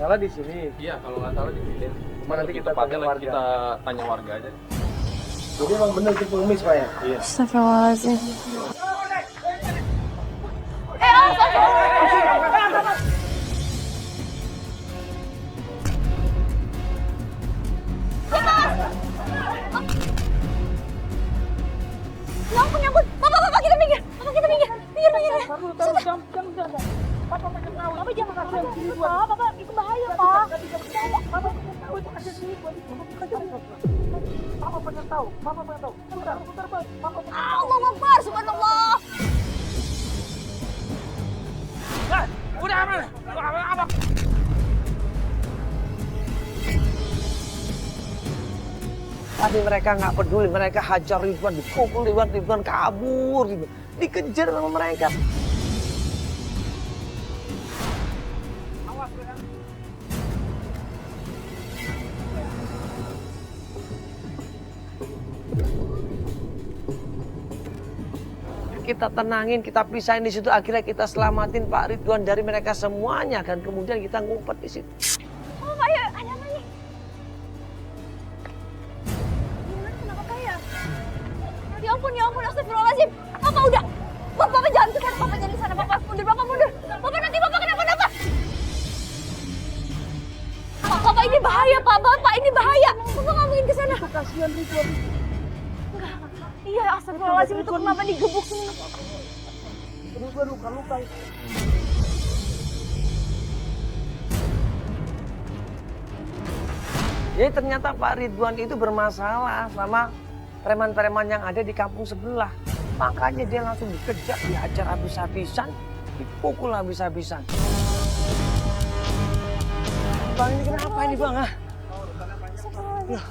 salah di sini. Iya, kalau nggak salah di sini. Nanti kita tepatnya tanya lagi warga. kita tanya warga aja. Jadi emang bener itu pengemis Pak ya? Iya. Astagfirullahaladzim. Ya ampun, ya ampun. Bapak, kita minggir. Bapak, kita minggir. Minggir. Papa jangan kasih Pak. Bapak, itu bahaya, Pak. Papa pengen tahu. Bentar, Pak. Allah Akbar, subhanallah. Udah aman. Abang. Tadi mereka nggak peduli, mereka hajar Ridwan, dipukul Ridwan kabur gitu. Dikejar sama mereka. Kita tenangin, kita pisahin di situ, akhirnya kita selamatin Pak Ridwan dari mereka semuanya, dan kemudian kita ngumpet di situ. Oh, Pak, ya, ada apa nih? Gimana, kenapa kayak? Ya ampun, astagfirullahaladzim. Bapak udah. Bapak jangan ke sana, Bapak jangan ke sana. Bapak mundur. Bapak nanti Bapak kenapa-napa. Bapak ini bahaya, Pak. Bapak ini bahaya. Bapak nggak mungkin ke sana. Kasihan Ridwan. Iya, astagfirullahaladzim, itu kenapa digebuk semua? Ridwan luka-luka. Jadi ternyata Pak Ridwan itu bermasalah sama preman-preman yang ada di kampung sebelah. Makanya dia langsung dikejar, dihajar habis-habisan, dipukul habis-habisan. Bang, ini kenapa ini Bang? Ah? Ya.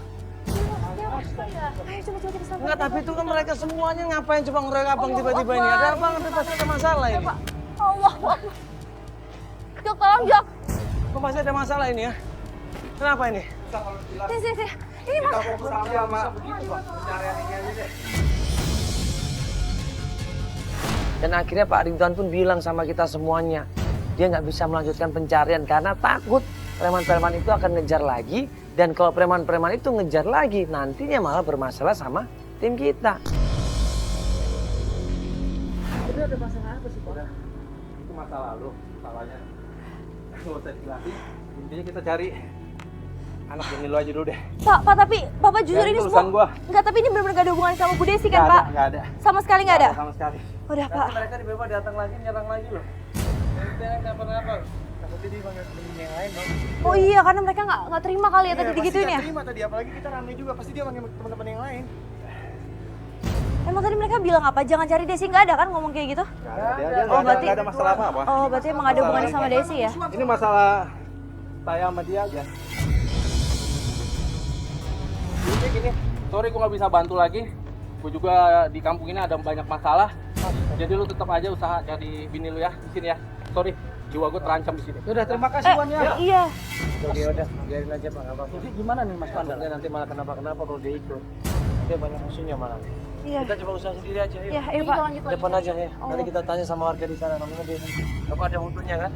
Ayo coba kita sampai. Enggak, tapi itu kan mereka semuanya ngapain coba ngeroyok abang tiba-tiba ini? Ada abang, ada pasti ada masalah ini. Allah. Jok, tolong Jok. Kok pasti ada masalah ini ya? Kenapa ini? Sini. Ini Mas. Dan akhirnya Pak Ridwan pun bilang sama kita semuanya, dia nggak bisa melanjutkan pencarian karena takut preman-preman itu akan ngejar lagi, dan kalau preman-preman itu ngejar lagi, nantinya malah bermasalah sama tim kita. Ini ada masalah apa sih, Pak? Itu masa lalu, salahnya. Nggak usah dijelasin. Intinya kita cari anak ini lo aja dulu deh. Pak, tapi Bapak jujur Biar ini itu semua. urusan gua. Enggak, tapi ini benar-benar gak ada hubungan sama Bu Desi kan, Pak? Nggak ada. Sama sekali nggak ada? Sama sekali. Udah, Pak. Mereka tiba-tiba datang lagi, nyerang lagi loh. Kenapa? Takutnya dia panggil temen yang lain dong. Oh iya, karena mereka nggak terima kali ya tadi digituin ya. terima tadi, apalagi kita ramai juga, pasti dia panggil teman-teman yang lain. Emang tadi mereka bilang apa? Jangan cari Desi, nggak ada kan ngomong kayak gitu? Dia berarti- nggak ada masalah apa-apa. Oh, berarti emang ada hubungannya sama Desi ya? Ini masalah saya sama dia aja. Jadi gini, sorry gue nggak bisa bantu lagi. Gue juga di kampung ini ada banyak masalah. Jadi lu tetap aja usaha cari bini lu ya di sini ya. Sorry, jiwa gue terancam di sini. Udah, terima kasih Wan ya. Iya. Udah, biarin aja Pak, nggak apa-apa. Jadi gimana nih Mas Pandal? Nanti malah kenapa-kenapa kalau dia ikut. Dia banyak musuhnya malah. Iya. Kita coba usaha sendiri aja yuk. Iya, ayo Pak. Ke depan aja ya. Nanti kita tanya sama warga di sana, namanya dia. Apa ada fotonya kan?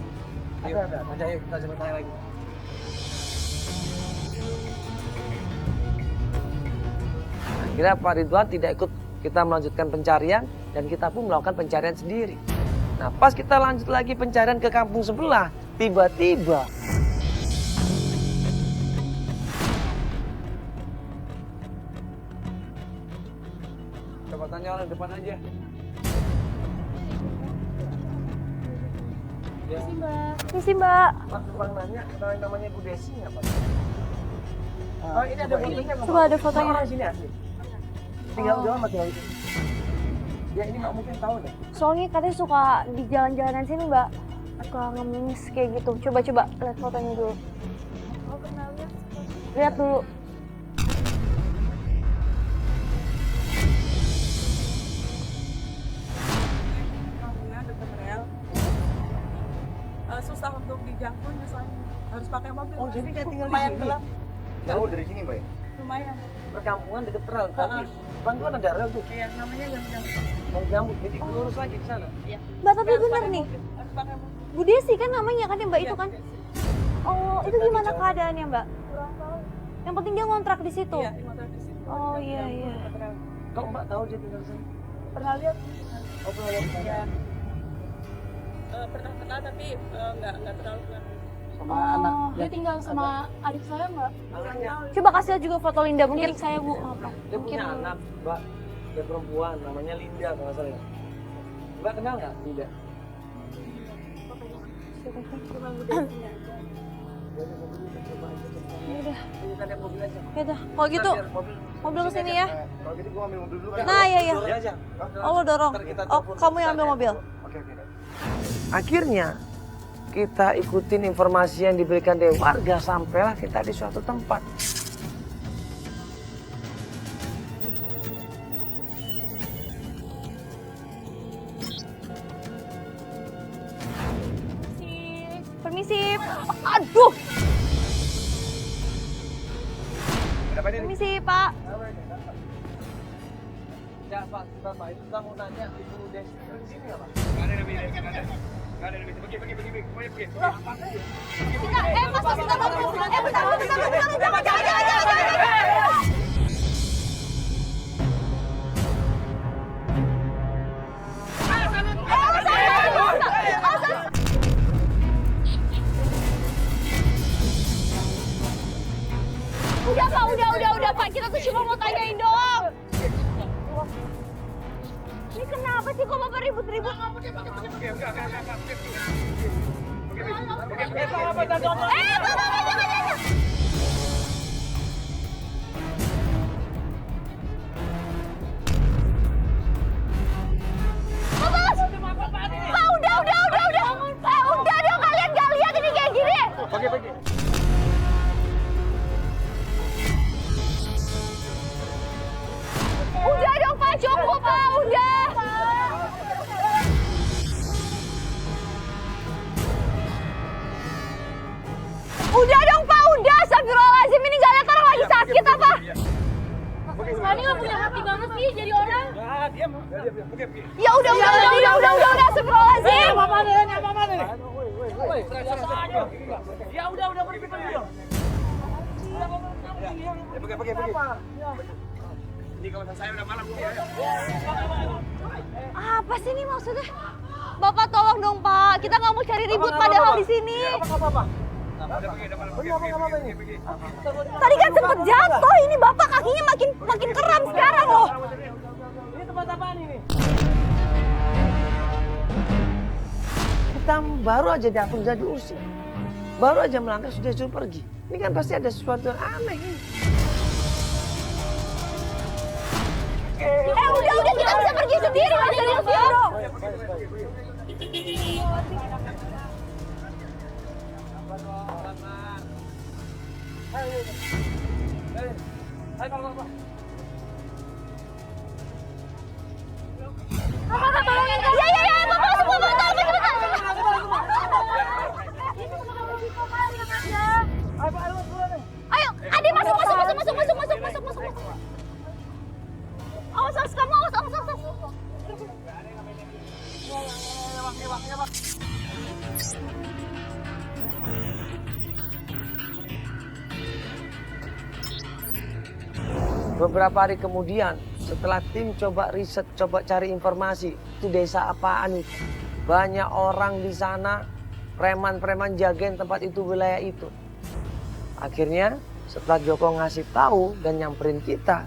Ada. Aja yuk, kita coba tanya lagi. Akhirnya Pak Ridwan tidak ikut kita melanjutkan pencarian, dan kita pun melakukan pencarian sendiri. Nah, pas kita lanjut lagi pencarian ke kampung sebelah, tiba-tiba coba tanya orang depan aja. Misi Mbak. Pak Bang nanya, namanya Bu Desi nggak Pak? Oh, ini ada fotonya. Coba ada fotonya. Orang sini asli. Tinggal jalan mati itu. Ya ini nggak mungkin tahu deh. Soalnya katanya suka di jalan-jalanan sini Mbak. Suka ngemis kayak gitu. Coba lihat fotonya dulu. Lihat dulu. Susah untuk dijangkau misalnya harus pakai mobil. Oh, jadi kayak tinggal di lumayan sini? gelap, Jauh dari sini, Mbak. lumayan. Perkampungan deket rel tadi. Bang tuh ada rel tuh. Iya, namanya yang Bang Jambu, jadi lurus lagi ke sana. Mbak, tapi bener nih. harus pakai mobil. Bu Desi kan namanya kan yang Mbak itu kan? Oh, itu gimana keadaannya, Mbak? Kurang tahu. Yang penting dia ngontrak di situ. Iya, ngontrak di situ. Oh, iya, iya. Kok Mbak tahu dia tinggal sana? Pernah lihat? Oh, pernah lihat sana? Iya. Pernah kenal tapi nggak terlalu kenal. Sama anak. Dia tinggal sama adik saya Mbak. Anaknya. Coba kasih lihat juga foto Linda mungkin. Milik saya Bu. Apa? Dia punya anak, Mbak. Dia perempuan, namanya Linda kalau nggak salah. Mbak kenal nggak Linda? Cuma udah punya. Yaudah, Bukan yang mobil aja. yaudah. Kalau gitu, Biar mobil kesini ya. Kalau gitu gua ambil mobil dulu kan. Nah, iya, iya. Mobil aja. Oh, lo dorong. Ntar kita Oh, telepon kamu yang ambil ustaznya. mobil. Oke oke. Akhirnya kita ikutin informasi yang diberikan dari warga sampailah kita di suatu tempat. Permisi. Aduh, Ada apa ini? permisi Pak. Ya Pak, Pak itu kita mau nanya Ibu Desi di sini ya Pak? Nggak ada namanya, nggak ada. Nggak ada namanya. Pergi. Pokoknya pergi. Mas, bentar. Jangan. Udah Pak, udah Pak. Kita tuh cuma mau tanyain doang. Ini kenapa sih kok Bapak ribut-ribut? Bapak, jangan. Pak, udah. Pak, udah dong, kalian gak lihat ini kayak gini. Pergi. Udah dong Pak, cukup Pak, udah. Udah dong Pak, udah. Astagfirullahaladzim, ini gak lihat orang lagi sakit apa? Pak ini nggak punya hati banget sih jadi orang. Diam. Pergi. Ya udah. Astagfirullahaladzim. Ya udah pergi dong. Ya, pergi. Ini kawasan saya udah malam ya. Apa sih ini maksudnya? Bapak tolong dong Pak, kita nggak mau cari ribut padahal di sini. Pergi. Tadi kan sempet jatuh, ini Bapak kakinya makin kram sekarang loh. Ini tempat apaan ini? Kita baru aja dapur sudah diusir. Baru aja melangkah sudah suruh pergi. Ini kan pasti ada sesuatu yang aneh ini. Udah, kita bisa pergi sendiri, Mas serius ya. Bapak tolongin kan? Iya, Bapak semua tolongin cepetan. Ayo, adik masuk. Awas, kamu awas. Beberapa hari kemudian, setelah tim coba riset, coba cari informasi, itu desa apaan itu? Banyak orang di sana, preman-preman jagain tempat itu, wilayah itu. Akhirnya, setelah Joko ngasih tahu dan nyamperin kita,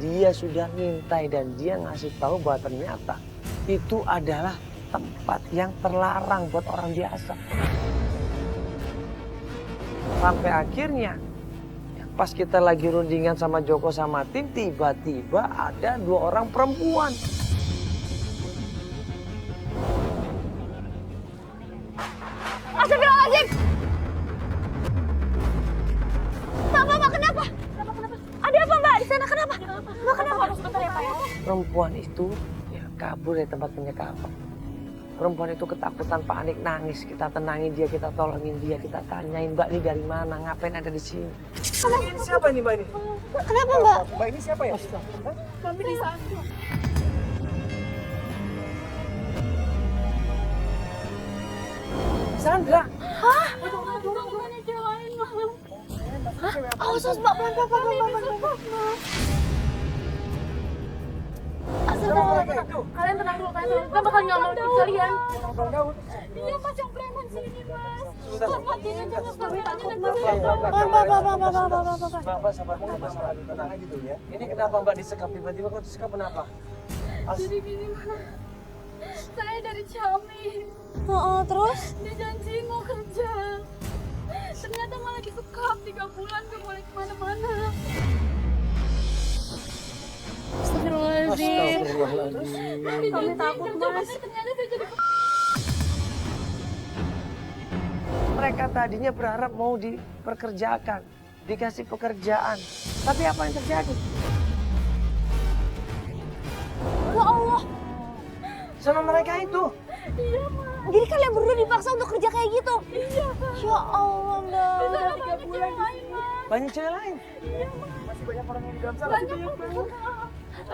dia sudah ngintai dan dia ngasih tahu bahwa ternyata itu adalah tempat yang terlarang buat orang biasa. Sampai akhirnya, pas kita lagi rundingan sama Joko sama tim, tiba-tiba ada 2 orang perempuan. Astagfirullahaladzim. Mbak, kenapa? Ada apa Mbak di sana? Kenapa? Mbak, kenapa? Perempuan itu ya kabur dari tempat penyekapan. Perempuan itu ketakutan, panik, nangis. Kita tenangin dia, kita tolongin dia, kita tanyain, Mbak ini dari mana, ngapain ada di sini. Ini siapa ini Mbak ini? Kenapa Mbak? Mbak ini siapa ya? Mami di sana. Sandra. Bukannya cewek lain, Mas. Awas, Mbak. Pelan. Astagfirullah. Kalian tenang dulu, Kita bakal nyamal kalian. Iya, Mas, yang preman sini, Mas. Sebentar. Jangan kami takut, Mbak, sabar. Tenang aja dulu ya. Ini kenapa Mbak disekap tiba-tiba kok disekap kenapa? Jadi gini, Mas. Saya dari Ciamis. Terus? Dia janjiin mau kerja. Ternyata malah disekap 3 bulan gak boleh kemana-mana. Astagfirullahaladzim. Kami takut, Mas. Ternyata saya jadi Mereka tadinya berharap mau diperkerjakan, dikasih pekerjaan. Tapi apa yang terjadi? Ya Allah. Sama mereka itu. Iya, Mas. Jadi kalian berdua dipaksa untuk kerja kayak gitu? Iya, Mas. Ya Allah, Mbak. Di sana banyak cewek lain, Mas. Banyak cewek lain. Masih banyak orang yang di dalam sana. Banyak, Mas.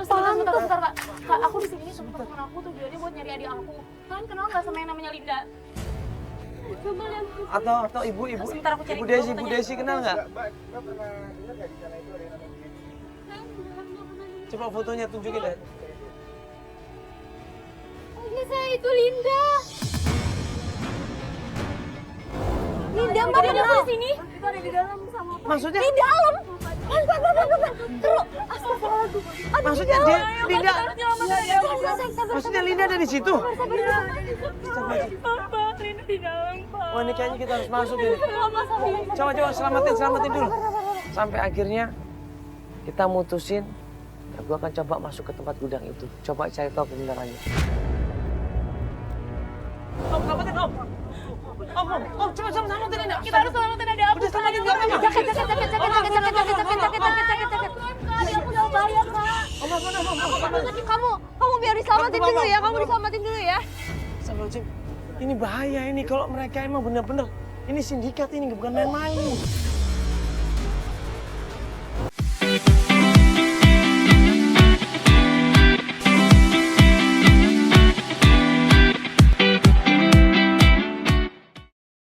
Sebentar, Kak. Kak, aku di sini sama teman aku tujuannya buat nyari adik aku. Kalian kenal nggak sama yang namanya Linda? Coba lihat. Atau ibu Sebentar aku cari. Ibu Desi kenal nggak? Mbak pernah dengar nggak di sana itu ada yang namanya Desi? Coba fotonya tunjukin deh. Ini saya itu Linda. Linda, Mbak Jadi kenal? aku di sini. Kita ada di dalam sama apa? Maksudnya? Di dalam? Terus, astagfirullahaladzim. Maksudnya dia Linda. Sabar. Maksudnya Linda ada di situ. Pak, Linda di dalam, Pak. Wah, ini kayaknya kita harus masuk ini. Coba selamatin dulu. Sampai akhirnya kita mutusin, ya gua akan coba masuk ke tempat gudang itu. Coba cari tahu kebenarannya. Om, selamatin Om. Om, coba selamatin ini. Kita harus selamatin adik aku. Udah selamatin gak apa-apa. Jaket. Adik aku udah bahaya, Kak. Kamu biar diselamatin dulu ya. Kamu diselamatin dulu ya. Astagfirullahaladzim. Ini bahaya ini kalau mereka emang bener-bener. Ini sindikat ini bukan main-main.